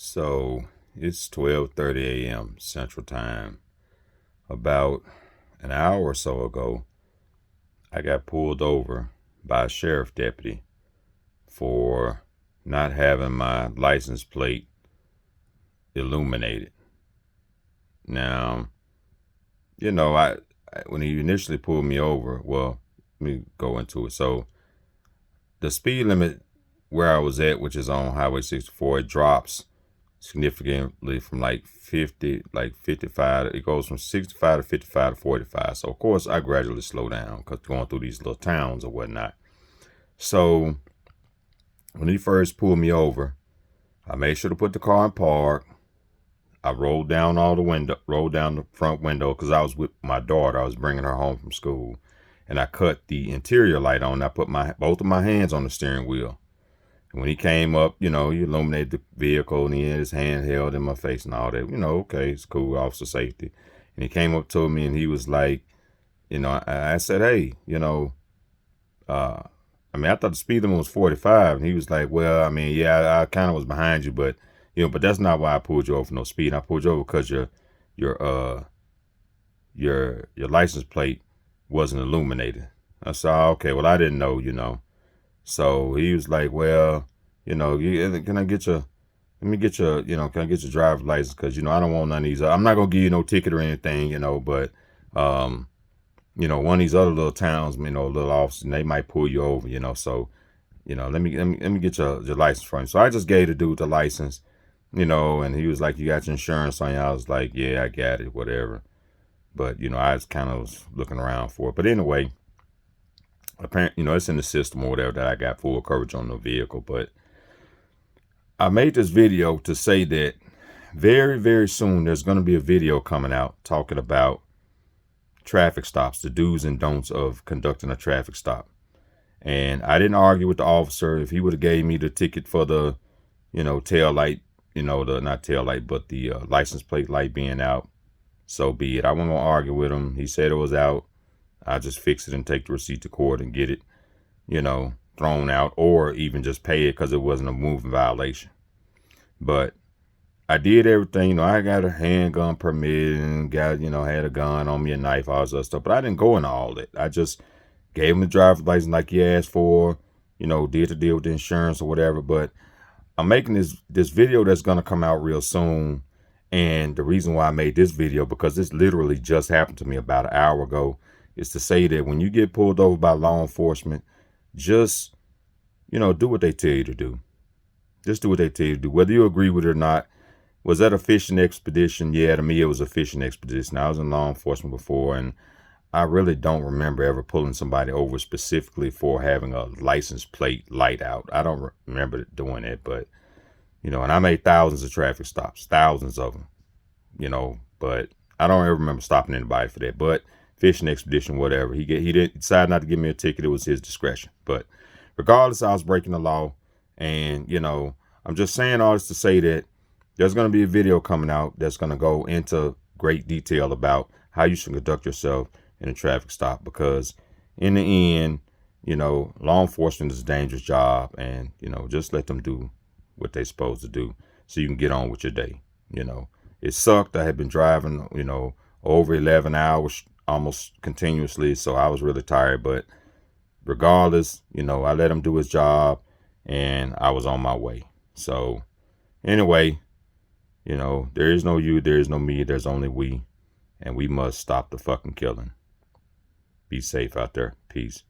So it's 12:30 a.m. Central Time. About an hour or so ago, I got pulled over by a sheriff deputy for not having my license plate illuminated. Now, when he initially pulled me over, well, let me go into it. So the speed limit where I was at, which is on Highway 64, it drops significantly from like 55. It goes from 65 to 55 to 45. So of course I gradually slow down because going through these little towns or whatnot. So when he first pulled me over, I made sure to put the car in park. I rolled down the front window because I was with my daughter. I was bringing her home from school, and I cut the interior light on. I put both of my hands on the steering wheel. And when he came up, he illuminated the vehicle and he had his hand held in my face and all that. Okay, it's cool, officer safety. And he came up to me and he was like, I said, hey, I thought the speed limit was 45. And he was like, well, yeah, I kind of was behind you, but but that's not why I pulled you over for no speed. I pulled you over because your license plate wasn't illuminated. I said, oh, okay, well, I didn't know. So he was like, well, can I get your, can I get your driver's license? Because, I don't want none of these. I'm not going to give you no ticket or anything, but, one of these other little towns, little officers, and they might pull you over, so, let me get your license from you. So I just gave the dude the license, and he was like, you got your insurance on you? I was like, yeah, I got it, whatever. But, I was kind of looking around for it. But anyway, apparently, it's in the system or whatever that I got full coverage on the vehicle. But I made this video to say that very, very soon there's going to be a video coming out talking about traffic stops, the do's and don'ts of conducting a traffic stop. And I didn't argue with the officer. If he would have gave me the ticket for the, tail light, not tail light, but the license plate light being out, so be it. I wasn't going to argue with him. He said it was out. I just fix it and take the receipt to court and get it, thrown out, or even just pay it because it wasn't a moving violation. But I did everything. I got a handgun permit and got, had a gun on me, a knife, all that stuff. But I didn't go into all that. I just gave him the driver's license like he asked for, did the deal with the insurance or whatever. But I'm making this video that's going to come out real soon. And the reason why I made this video, because this literally just happened to me about an hour ago, is to say that when you get pulled over by law enforcement, just, do what they tell you to do. Just do what they tell you to do. Whether you agree with it or not. Was that a fishing expedition? Yeah, to me, it was a fishing expedition. I was in law enforcement before, and I really don't remember ever pulling somebody over specifically for having a license plate light out. I don't remember doing it, but, and I made thousands of traffic stops, thousands of them, but I don't ever remember stopping anybody for that. But fishing expedition, whatever. He didn't decide not to give me a ticket. It was his discretion. But regardless, I was breaking the law. And, I'm just saying all this to say that there's going to be a video coming out that's going to go into great detail about how you should conduct yourself in a traffic stop. Because in the end, law enforcement is a dangerous job. And, just let them do what they're supposed to do so you can get on with your day. It sucked. I had been driving, over 11 hours almost continuously, so I was really tired. But regardless, I let him do his job and I was on my way. So anyway, there is no you, there is no me, there's only we, and we must stop the fucking killing. Be safe out there. Peace.